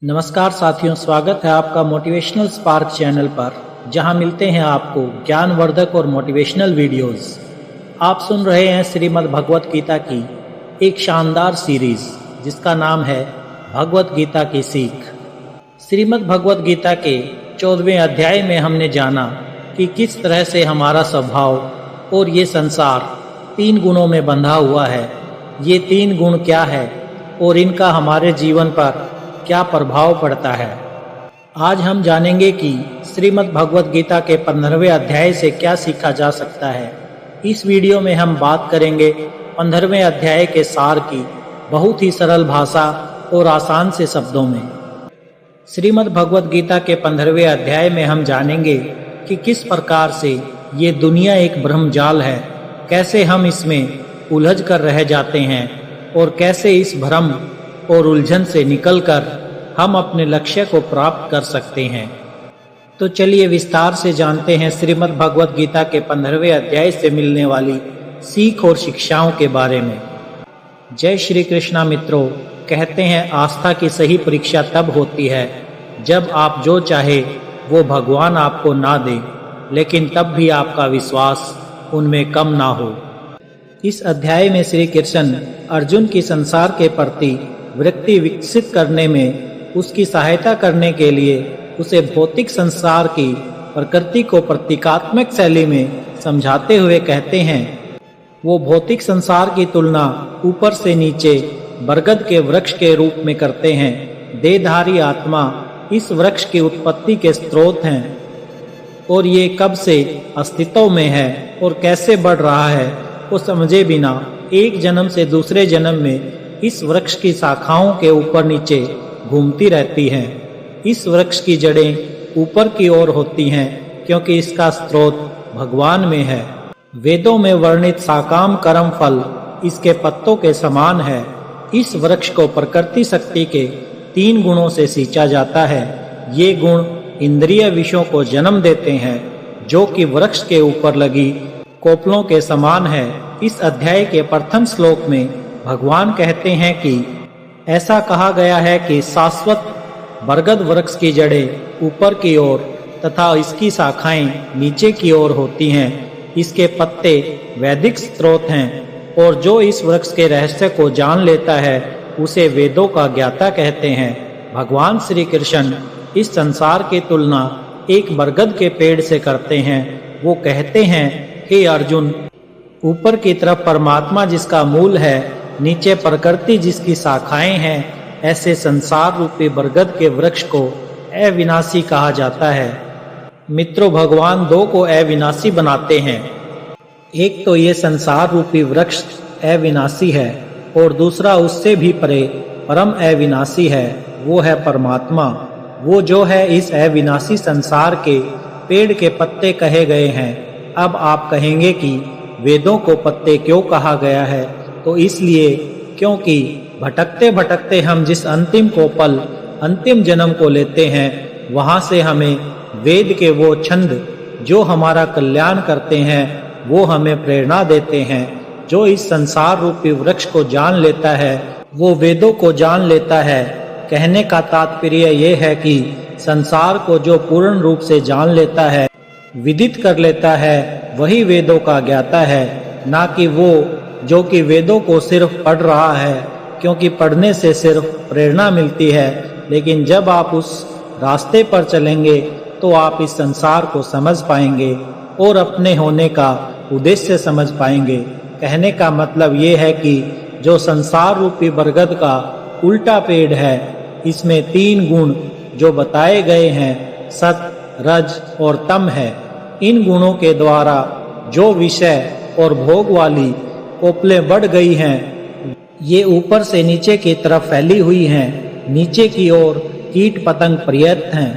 नमस्कार साथियों, स्वागत है आपका मोटिवेशनल स्पार्क चैनल पर, जहां मिलते हैं आपको ज्ञानवर्धक और मोटिवेशनल वीडियोस। आप सुन रहे हैं श्रीमद् भगवत गीता की एक शानदार सीरीज जिसका नाम है भगवत गीता की सीख। श्रीमद् भगवत गीता के 14वें अध्याय में हमने जाना कि किस तरह से हमारा स्वभाव और ये संसार 3 गुणों में बंधा हुआ है। ये 3 गुण क्या है और इनका हमारे जीवन पर क्या प्रभाव पड़ता है। आज हम जानेंगे कि श्रीमद् भगवत गीता के 15वें अध्याय से क्या सीखा जा सकता है। इस वीडियो में हम बात करेंगे 15वें अध्याय के सार की बहुत ही सरल भाषा और आसान से शब्दों में। श्रीमद् भगवत गीता के 15वें अध्याय में हम जानेंगे कि किस प्रकार से ये दुनिया एक भ्रमजाल है, कैसे हम इसमें उलझ कर रह जाते हैं और कैसे इस भ्रम और उलझन से निकलकर हम अपने लक्ष्य को प्राप्त कर सकते हैं। तो चलिए विस्तार से जानते हैं श्रीमद् भगवत गीता के 15वें अध्याय से मिलने वाली सीख और शिक्षाओं के बारे में। जय श्री कृष्णा मित्रों, कहते हैं आस्था की सही परीक्षा तब होती है जब आप जो चाहे वो भगवान आपको ना दे, लेकिन तब भी आपका विश्वास उनमें कम ना हो। इस अध्याय में श्री कृष्ण अर्जुन की संसार के प्रति वृत्ति विकसित करने में उसकी सहायता करने के लिए उसे भौतिक संसार की प्रकृति को प्रतीकात्मक शैली में समझाते हुए कहते हैं, वो भौतिक संसार की तुलना ऊपर से नीचे बरगद के वृक्ष के रूप में करते हैं। देहधारी आत्मा इस वृक्ष की उत्पत्ति के स्रोत हैं और ये कब से अस्तित्व में है और कैसे बढ़ रहा है वो समझे बिना एक जन्म से दूसरे जन्म में इस वृक्ष की शाखाओं के ऊपर नीचे घूमती रहती हैं। इस वृक्ष की जड़ें ऊपर की ओर होती हैं क्योंकि इसका स्रोत भगवान में है। वेदों में वर्णित साकाम कर्म फल इसके पत्तों के समान है। इस वृक्ष को प्रकृति शक्ति के 3 गुणों से सींचा जाता है। ये गुण इंद्रिय विषयों को जन्म देते हैं जो कि वृक्ष के ऊपर लगी कोपलों के समान है। इस अध्याय के प्रथम श्लोक में भगवान कहते हैं कि ऐसा कहा गया है कि शाश्वत बरगद वृक्ष की जड़ें ऊपर की ओर तथा इसकी शाखाएं नीचे की ओर होती हैं। इसके पत्ते वैदिक स्रोत हैं और जो इस वृक्ष के रहस्य को जान लेता है उसे वेदों का ज्ञाता कहते हैं। भगवान श्री कृष्ण इस संसार की तुलना एक बरगद के पेड़ से करते हैं। वो कहते हैं, हे अर्जुन, ऊपर की तरफ परमात्मा जिसका मूल है, नीचे प्रकृति जिसकी शाखाएं हैं, ऐसे संसार रूपी बरगद के वृक्ष को अविनाशी कहा जाता है। मित्रों, भगवान 2 को अविनाशी बनाते हैं। एक तो ये संसार रूपी वृक्ष अविनाशी है और दूसरा उससे भी परे परम अविनाशी है, वो है परमात्मा। वो जो है इस अविनाशी संसार के पेड़ के पत्ते कहे गए हैं। अब आप कहेंगे कि वेदों को पत्ते क्यों कहा गया है? तो इसलिए क्योंकि भटकते भटकते हम जिस अंतिम को पल अंतिम जन्म को लेते हैं, वहां से हमें वेद के वो छंद जो हमारा कल्याण करते हैं वो हमें प्रेरणा देते हैं। जो इस संसार रूपी वृक्ष को जान लेता है वो वेदों को जान लेता है। कहने का तात्पर्य ये है कि संसार को जो पूर्ण रूप से जान लेता है, विदित कर लेता है, वही वेदों का ज्ञाता है, ना कि वो जो कि वेदों को सिर्फ पढ़ रहा है, क्योंकि पढ़ने से सिर्फ प्रेरणा मिलती है। लेकिन जब आप उस रास्ते पर चलेंगे तो आप इस संसार को समझ पाएंगे और अपने होने का उद्देश्य समझ पाएंगे। कहने का मतलब ये है कि जो संसार रूपी बरगद का उल्टा पेड़ है, इसमें 3 गुण जो बताए गए हैं, सत, रज और तम है। इन गुणों के द्वारा जो विषय और भोग वाली कोपलें बढ़ गई हैं, ये ऊपर से नीचे की तरफ फैली हुई हैं। नीचे की ओर कीट पतंग पर्यत हैं।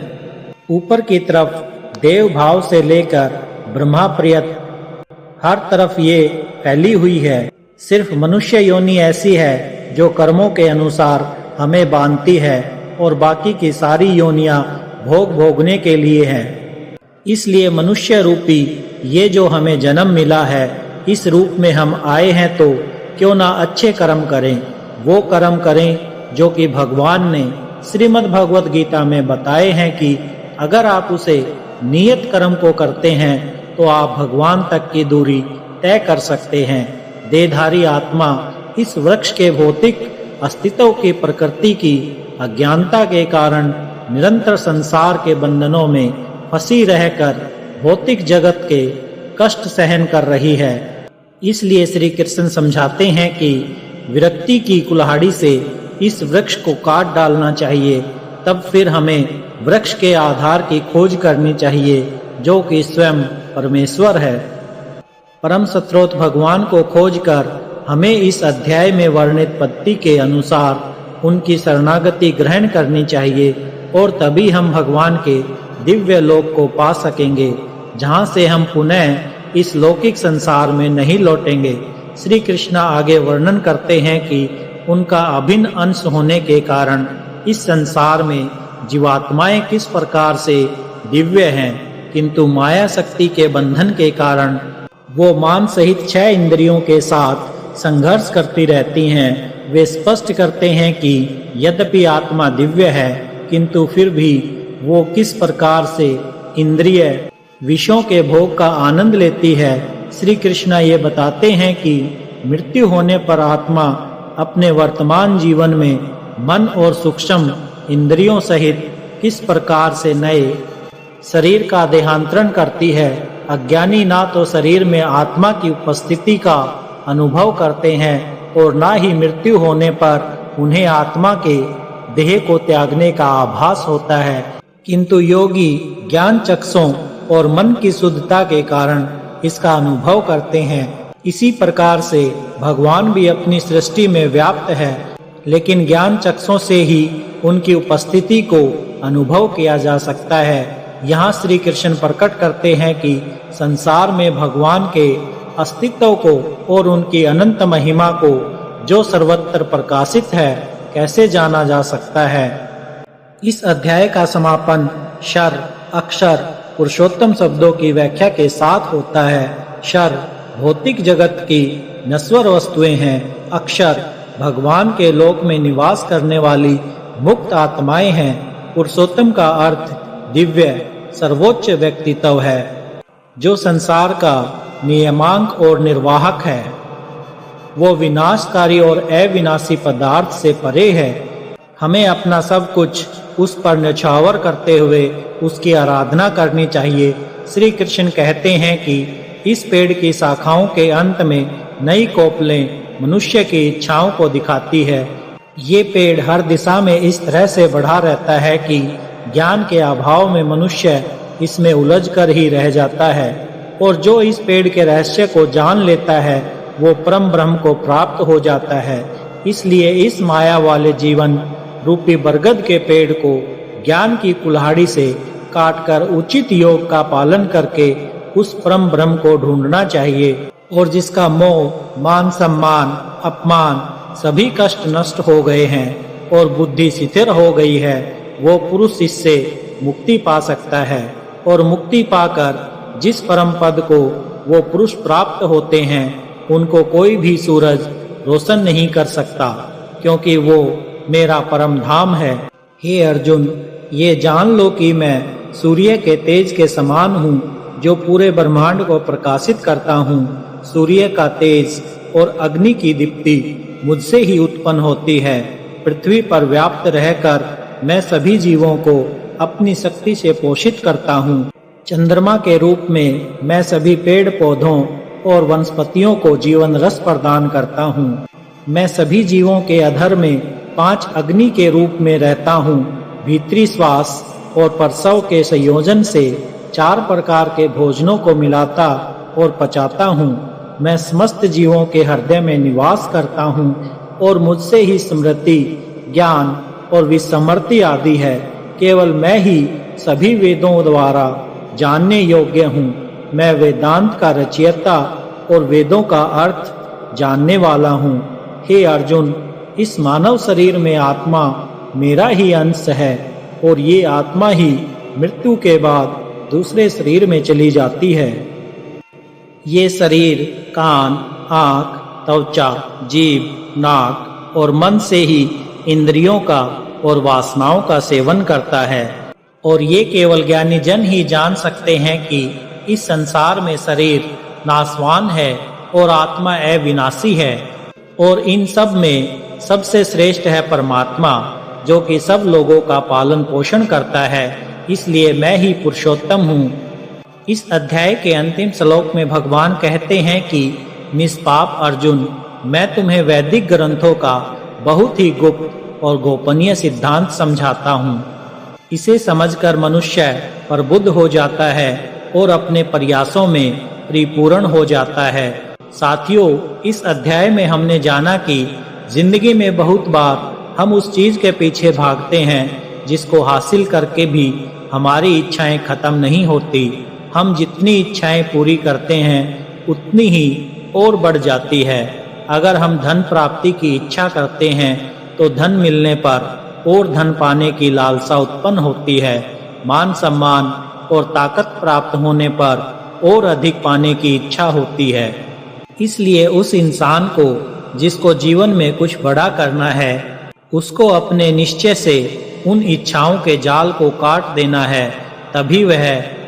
ऊपर की तरफ देव भाव से लेकर ब्रह्मा पर्यत हर तरफ ये फैली हुई है। सिर्फ मनुष्य योनि ऐसी है जो कर्मों के अनुसार हमें बांधती है और बाकी की सारी योनियां भोग भोगने के लिए हैं। इसलिए मनुष्य रूपी ये जो हमें जन्म मिला है, इस रूप में हम आए हैं तो क्यों ना अच्छे कर्म करें। वो कर्म करें जो कि भगवान ने श्रीमद् भगवत गीता में बताए हैं कि अगर आप उसे नियत कर्म को करते हैं तो आप भगवान तक की दूरी तय कर सकते हैं। देहधारी आत्मा इस वृक्ष के भौतिक अस्तित्व की प्रकृति की अज्ञानता के कारण निरंतर संसार के बंधनों में फंसी रहकर भौतिक जगत के कष्ट सहन कर रही है। इसलिए श्री कृष्ण समझाते हैं कि विरक्ति की कुल्हाड़ी से इस वृक्ष को काट डालना चाहिए, तब फिर हमें वृक्ष के आधार की खोज करनी चाहिए जो कि स्वयं परमेश्वर है। परम सत्रोत भगवान को खोजकर हमें इस अध्याय में वर्णित पद्धति के अनुसार उनकी शरणागति ग्रहण करनी चाहिए और तभी हम भगवान के दिव्य लोक को पा सकेंगे, जहां से हम पुनः इस लौकिक संसार में नहीं लौटेंगे। श्री कृष्ण आगे वर्णन करते हैं कि उनका अभिन्न अंश होने के कारण इस संसार में जीवात्माएं किस प्रकार से दिव्य हैं, किंतु माया शक्ति के बंधन के कारण वो मान सहित 6 इंद्रियों के साथ संघर्ष करती रहती हैं। वे स्पष्ट करते हैं कि यद्यपि आत्मा दिव्य है, किंतु फिर भी वो किस प्रकार से इंद्रिय विषयों के भोग का आनंद लेती है। श्री कृष्ण ये बताते हैं कि मृत्यु होने पर आत्मा अपने वर्तमान जीवन में मन और सूक्ष्म इंद्रियों सहित किस प्रकार से नए शरीर का देहांतरण करती है। अज्ञानी ना तो शरीर में आत्मा की उपस्थिति का अनुभव करते हैं और ना ही मृत्यु होने पर उन्हें आत्मा के देह को त्यागने का आभास होता है, किंतु योगी ज्ञान चक्षुओं और मन की शुद्धता के कारण इसका अनुभव करते हैं। इसी प्रकार से भगवान भी अपनी सृष्टि में व्याप्त है, लेकिन ज्ञान चक्षुओं से ही उनकी उपस्थिति को अनुभव किया जा सकता है। यहाँ श्री कृष्ण प्रकट करते हैं कि संसार में भगवान के अस्तित्व को और उनकी अनंत महिमा को जो सर्वत्र प्रकाशित है कैसे जाना जा सकता है। इस अध्याय का समापन शर, अक्षर, पुरुषोत्तम शब्दों की व्याख्या के साथ होता है। शर भौतिक जगत की नश्वर वस्तुएं हैं। अक्षर भगवान के लोक में निवास करने वाली मुक्त आत्माएं हैं। पुरुषोत्तम का अर्थ दिव्य सर्वोच्च व्यक्तित्व है, जो संसार का नियमांक और निर्वाहक है। वो विनाशकारी और अविनाशी पदार्थ से परे है। हमें अपना सब कुछ उस पर न्यौछावर करते हुए उसकी आराधना करनी चाहिए। श्री कृष्ण कहते हैं कि इस पेड़ की शाखाओं के अंत में नई कोपलें मनुष्य की इच्छाओं को दिखाती है। ये पेड़ हर दिशा में इस तरह से बढ़ा रहता है कि ज्ञान के अभाव में मनुष्य इसमें उलझकर ही रह जाता है, और जो इस पेड़ के रहस्य को जान लेता है वो परम ब्रह्म को प्राप्त हो जाता है। इसलिए इस माया वाले जीवन रूपी बरगद के पेड़ को ज्ञान की कुल्हाड़ी से काटकर उचित योग का पालन करके उस परम ब्रह्म को ढूंढना चाहिए, और जिसका मोह, मान सम्मान, अपमान सभी कष्ट नष्ट हो गए हैं और बुद्धि शिथिल हो गई है, वो पुरुष इससे मुक्ति पा सकता है। और मुक्ति पाकर जिस परम पद को वो पुरुष प्राप्त होते हैं, उनको कोई भी सूरज रोशन नहीं कर सकता, क्योंकि वो मेरा परम धाम है। हे अर्जुन, ये जान लो कि मैं सूर्य के तेज के समान हूँ, जो पूरे ब्रह्मांड को प्रकाशित करता हूँ। सूर्य का तेज और अग्नि की दीप्ति मुझसे ही उत्पन्न होती है। पृथ्वी पर व्याप्त रहकर मैं सभी जीवों को अपनी शक्ति से पोषित करता हूँ। चंद्रमा के रूप में मैं सभी पेड़ पौधों और वनस्पतियों को जीवन रस प्रदान करता हूँ। मैं सभी जीवों के अधर में 5 अग्नि के रूप में रहता हूँ। भीतरी श्वास और प्रसव के संयोजन से 4 प्रकार के भोजनों को मिलाता और पचाता हूँ। मैं समस्त जीवों के हृदय में निवास करता हूँ, और मुझसे ही स्मृति, ज्ञान और विस्मृति आदि है। केवल मैं ही सभी वेदों द्वारा जानने योग्य हूँ। मैं वेदांत का रचयिता और वेदों का अर्थ जानने वाला हूँ। हे अर्जुन, इस मानव शरीर में आत्मा मेरा ही अंश है, और ये आत्मा ही मृत्यु के बाद दूसरे शरीर में चली जाती है। ये शरीर कान, आँख, त्वचा, जीभ, नाक और मन से ही इंद्रियों का और वासनाओं का सेवन करता है। और ये केवल ज्ञानी जन ही जान सकते हैं कि इस संसार में शरीर नाशवान है और आत्मा अविनाशी है, और इन सब में सबसे श्रेष्ठ है परमात्मा, जो कि सब लोगों का पालन पोषण करता है। इसलिए मैं ही पुरुषोत्तम हूँ। इस अध्याय के अंतिम श्लोक में भगवान कहते हैं कि निष्पाप अर्जुन, मैं तुम्हें वैदिक ग्रंथों का बहुत ही गुप्त और गोपनीय सिद्धांत समझाता हूँ। इसे समझकर मनुष्य प्रबुद्ध हो जाता है और अपने प्रयासों में परिपूर्ण हो जाता है। साथियों, इस अध्याय में हमने जाना कि जिंदगी में बहुत बार हम उस चीज के पीछे भागते हैं जिसको हासिल करके भी हमारी इच्छाएं खत्म नहीं होती। हम जितनी इच्छाएं पूरी करते हैं उतनी ही और बढ़ जाती है। अगर हम धन प्राप्ति की इच्छा करते हैं तो धन मिलने पर और धन पाने की लालसा उत्पन्न होती है। मान सम्मान और ताकत प्राप्त होने पर और अधिक पाने की इच्छा होती है। इसलिए उस इंसान को जिसको जीवन में कुछ बड़ा करना है, उसको अपने निश्चय से उन इच्छाओं के जाल को काट देना है। तभी वह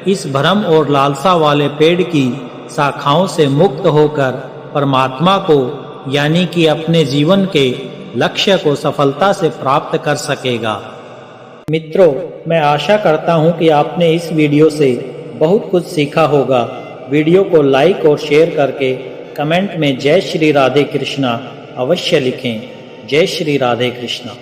इस भ्रम और लालसा वाले पेड़ की शाखाओं से मुक्त होकर परमात्मा को, यानी कि अपने जीवन के लक्ष्य को सफलता से प्राप्त कर सकेगा। मित्रों, मैं आशा करता हूं कि आपने इस वीडियो से बहुत कुछ सीखा होगा। वीडियो को लाइक और शेयर करके कमेंट में जय श्री राधे कृष्णा अवश्य लिखें। जय श्री राधे कृष्णा।